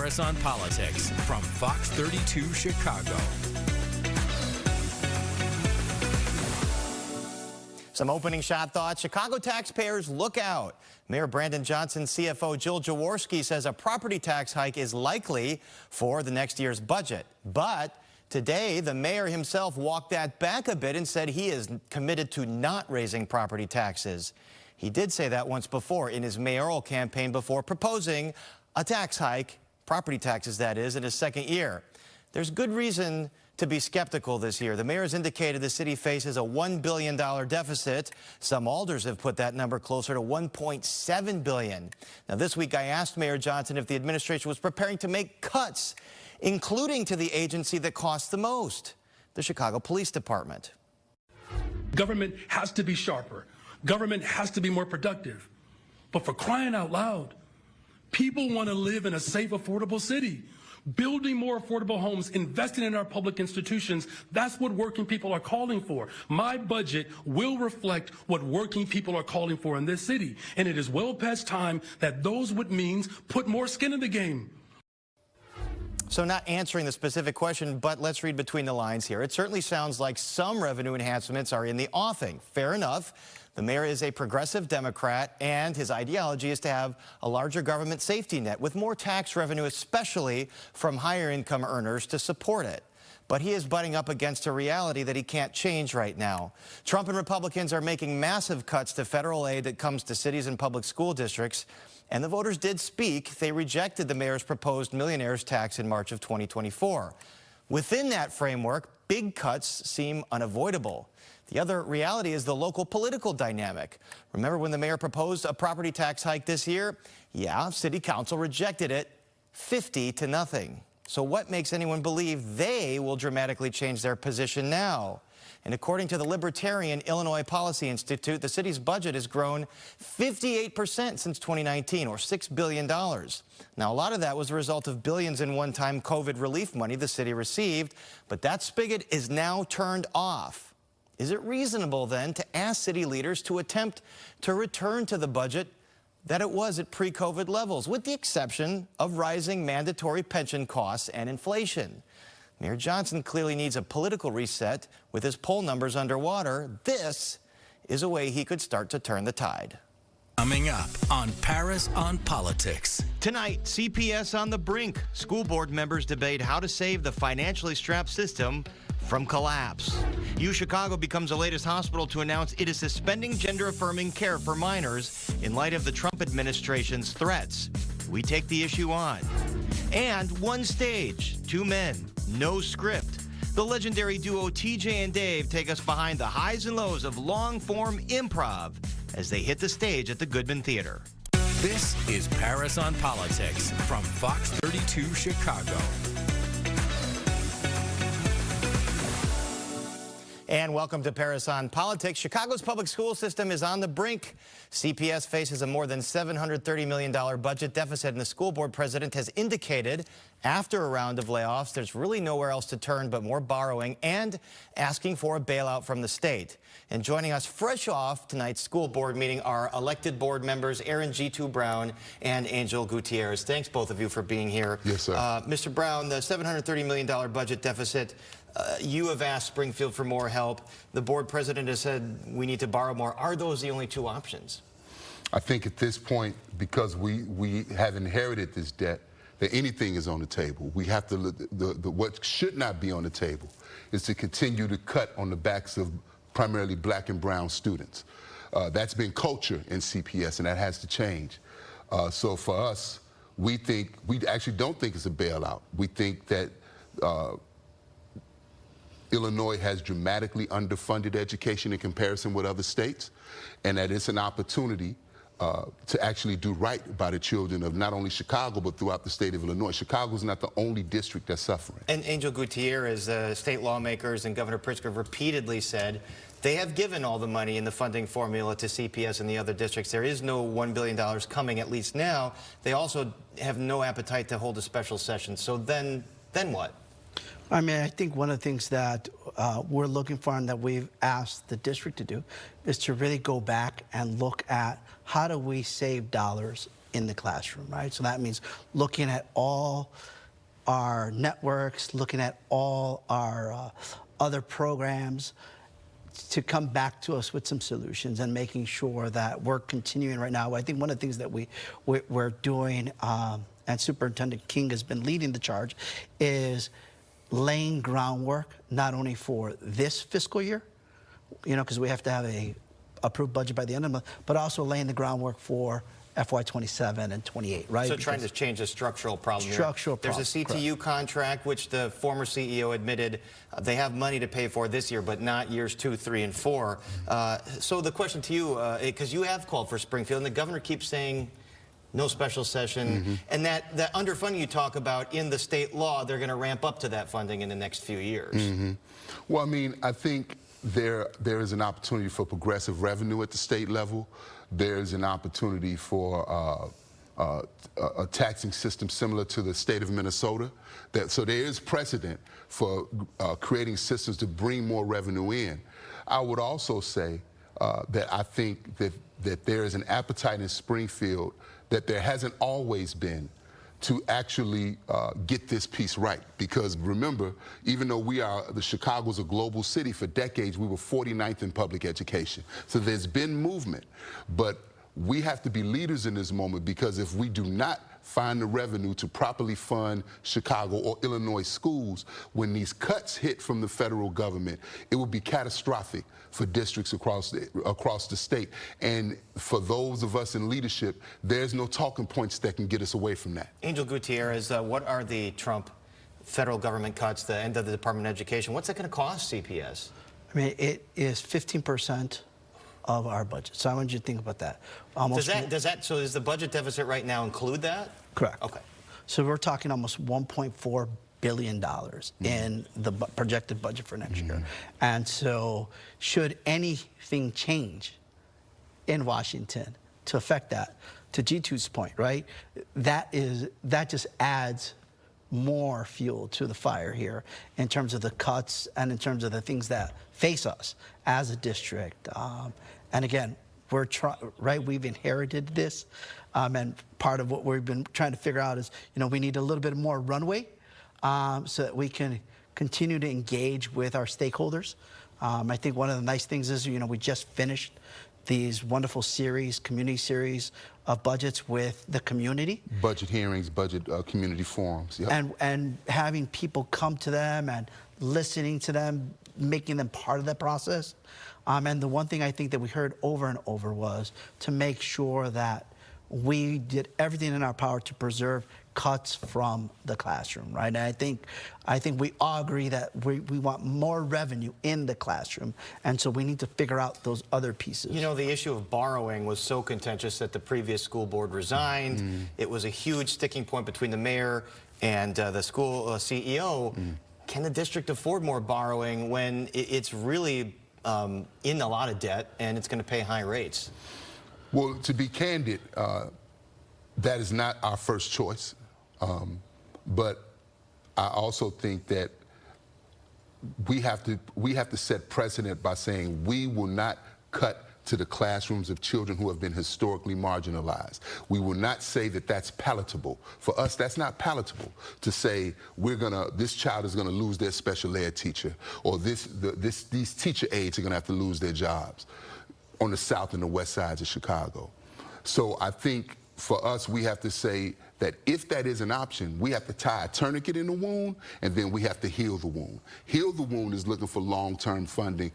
Paris on Politics from Fox 32 Chicago. Some opening shot thoughts. Chicago taxpayers, look out. Mayor Brandon Johnson's CFO Jill Jaworski says a property tax hike is likely for the next year's budget. But today, the mayor himself walked that back a bit and said he is committed to not raising property taxes. He did say that once before in his mayoral campaign before proposing a tax hike, property taxes that is, in his second year. There's good reason to be skeptical this year. The mayor has indicated the city faces a $1 billion deficit. Some alders have put that number closer to $1.7 billion. Now, this week I asked Mayor Johnson if the administration was preparing to make cuts, including to the agency that costs the most, the Chicago Police Department. Government has to be sharper. Government has to be more productive. But for crying out loud, people want to live in a safe, affordable city. Building more affordable homes, investing in our public institutions, that's what working people are calling for. My budget will reflect what working people are calling for in this city. And it is well past time that those with means put more skin in the game. So not answering the specific question, but let's read between the lines here. It certainly sounds like some revenue enhancements are in the offing. Fair enough. The mayor is a progressive Democrat, and his ideology is to have a larger government safety net with more tax revenue, especially from higher income earners, to support it. But he is butting up against a reality that he can't change right now. Trump and Republicans are making massive cuts to federal aid that comes to cities and public school districts. And the voters did speak. They rejected the mayor's proposed millionaires tax in March of 2024. Within that framework, big cuts seem unavoidable. The other reality is the local political dynamic. Remember when the mayor proposed a property tax hike this year? Yeah, city council rejected it 50-0. So what makes anyone believe they will dramatically change their position now? And according to the Libertarian Illinois Policy Institute, the city's budget has grown 58% since 2019, or $6 billion. Now, a lot of that was a result of billions in one-time COVID relief money the city received, but that spigot is now turned off. Is it reasonable, then, to ask city leaders to attempt to return to the budget that it was at pre-COVID levels, with the exception of rising mandatory pension costs and inflation? Mayor Johnson clearly needs a political reset. With his poll numbers underwater, this is a way he could start to turn the tide. Coming up on Paris on Politics. Tonight, CPS on the brink. School board members debate how to save the financially strapped system from collapse. UChicago becomes the latest hospital to announce it is suspending gender-affirming care for minors in light of the Trump administration's threats. We take the issue on. And one stage, two men, no script. The legendary duo TJ and Dave take us behind the highs and lows of long-form improv as they hit the stage at the Goodman Theater. This is Paris on Politics from Fox 32 Chicago. And welcome to Paris on Politics. Chicago's public school system is on the brink. CPS faces a more than $730 million budget deficit, and the school board president has indicated after a round of layoffs, there's really nowhere else to turn but more borrowing and asking for a bailout from the state. And joining us fresh off tonight's school board meeting are elected board members Aaron G2 Brown and Angel Gutierrez. Thanks, both of you, for being here. Yes, sir. Mr. Brown, the $730 million budget deficit, you have asked Springfield for more help. The board president has said we need to borrow more. Are those the only two options? I think at this point, because we have inherited this debt, that anything is on the table. We have to what should not be on the table is to continue to cut on the backs of primarily black and brown students. That's been culture in CPS, and that has to change. So for us, we actually don't think it's a bailout. We think that Illinois has dramatically underfunded education in comparison with other states, and that it's an opportunity to actually do right by the children of not only Chicago, but throughout the state of Illinois. Chicago is not the only district that's suffering. And Angel Gutierrez, state lawmakers and Governor Pritzker have repeatedly said they have given all the money in the funding formula to CPS and the other districts. There is no $1 billion coming, at least now. They also have no appetite to hold a special session. So then what? I mean, I think one of the things that we're looking for and that we've asked the district to do is to really go back and look at how do we save dollars in the classroom, right? So that means looking at all our networks, looking at all our other programs to come back to us with some solutions and making sure that we're continuing right now. I think one of the things that we're doing, and Superintendent King has been leading the charge, is laying groundwork not only for this fiscal year, you know, because we have to have a approved budget by the end of the month, but also laying the groundwork for FY27 and 28, right? So trying to change the structural problem Structural here. There's a CTU contract, which the former CEO admitted they have money to pay for this year, but not years 2, 3, and 4. So the question to you, because you have called for Springfield, and the governor keeps saying no special session, and that underfunding you talk about in the state law, they're going to ramp up to that funding in the next few years. Well, I mean, I think there is an opportunity for progressive revenue at the state level. There's an opportunity for a taxing system similar to the state of Minnesota. So there is precedent for creating systems to bring more revenue in. I would also say that I think that there is an appetite in Springfield that there hasn't always been to actually get this piece right. Because remember, even though Chicago's a global city, for decades we were 49th in public education. So there's been movement, but we have to be leaders in this moment, because if we do not find the revenue to properly fund Chicago or Illinois schools, when these cuts hit from the federal government, it will be catastrophic for districts across the state. And for those of us in leadership, there's no talking points that can get us away from that. Angel Gutierrez, what are the Trump federal government cuts, the end of the Department of Education? What's that going to cost CPS? I mean, it is 15% of our budget. So I want you to think about that. So does the budget deficit right now include that? Correct. Okay. So we're talking almost $1.4 billion in the projected budget for next year. And so should anything change in Washington to affect that, to G2's point, right, that just adds more fuel to the fire here in terms of the cuts and in terms of the things that face us as a district. And again, we've inherited this, and part of what we've been trying to figure out is, you know, we need a little bit more runway so that we can continue to engage with our stakeholders. I think one of the nice things is, you know, we just finished these wonderful community series of budgets with the community. Budget hearings, community forums. Yep. And having people come to them and listening to them, making them part of that process. And the one thing I think that we heard over and over was to make sure that we did everything in our power to preserve cuts from the classroom, right? And I think we all agree that we want more revenue in the classroom, and so we need to figure out those other pieces. You know, the issue of borrowing was so contentious that the previous school board resigned. It was a huge sticking point between the mayor and the school CEO. Can the district afford more borrowing when it's really in a lot of debt and it's going to pay high rates? Well, to be candid, that is not our first choice. But I also think that we have to set precedent by saying we will not cut to the classrooms of children who have been historically marginalized. We will not say that that's palatable. For us, that's not palatable to say this child is gonna lose their special ed teacher, or these teacher aides are gonna have to lose their jobs on the south and the west sides of Chicago. So I think for us, we have to say that if that is an option, we have to tie a tourniquet in the wound, and then we have to heal the wound. Heal the wound is looking for long-term funding,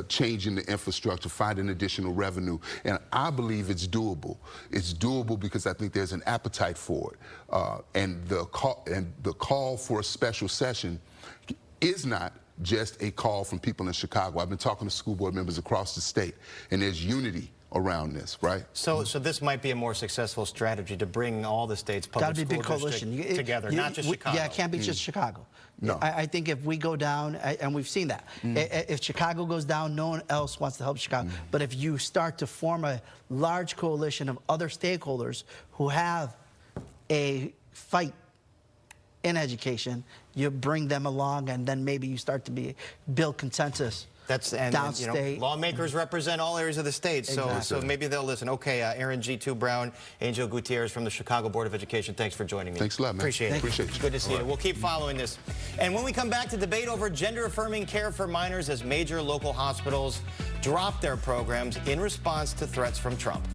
changing the infrastructure, finding additional revenue, and I believe it's doable. It's doable because I think there's an appetite for it, and the call for a special session is not just a call from people in Chicago. I've been talking to school board members across the state, and there's unity around this, right? So this might be a more successful strategy to bring all the state's public school districts together, not just Chicago. Yeah, it can't be just Chicago. No. I think if we go down, and we've seen that, if Chicago goes down, no one else wants to help Chicago. But if you start to form a large coalition of other stakeholders who have a fight in education, you bring them along, and then maybe you start to build consensus And downstate. lawmakers represent all areas of the state, so maybe they'll listen. Okay, Aaron G2 Brown, Angel Gutierrez from the Chicago Board of Education, thanks for joining me. Thanks a lot, man. Appreciate it. Appreciate you. Good to see you. We'll keep following this. And when we come back to debate over gender-affirming care for minors as major local hospitals drop their programs in response to threats from Trump.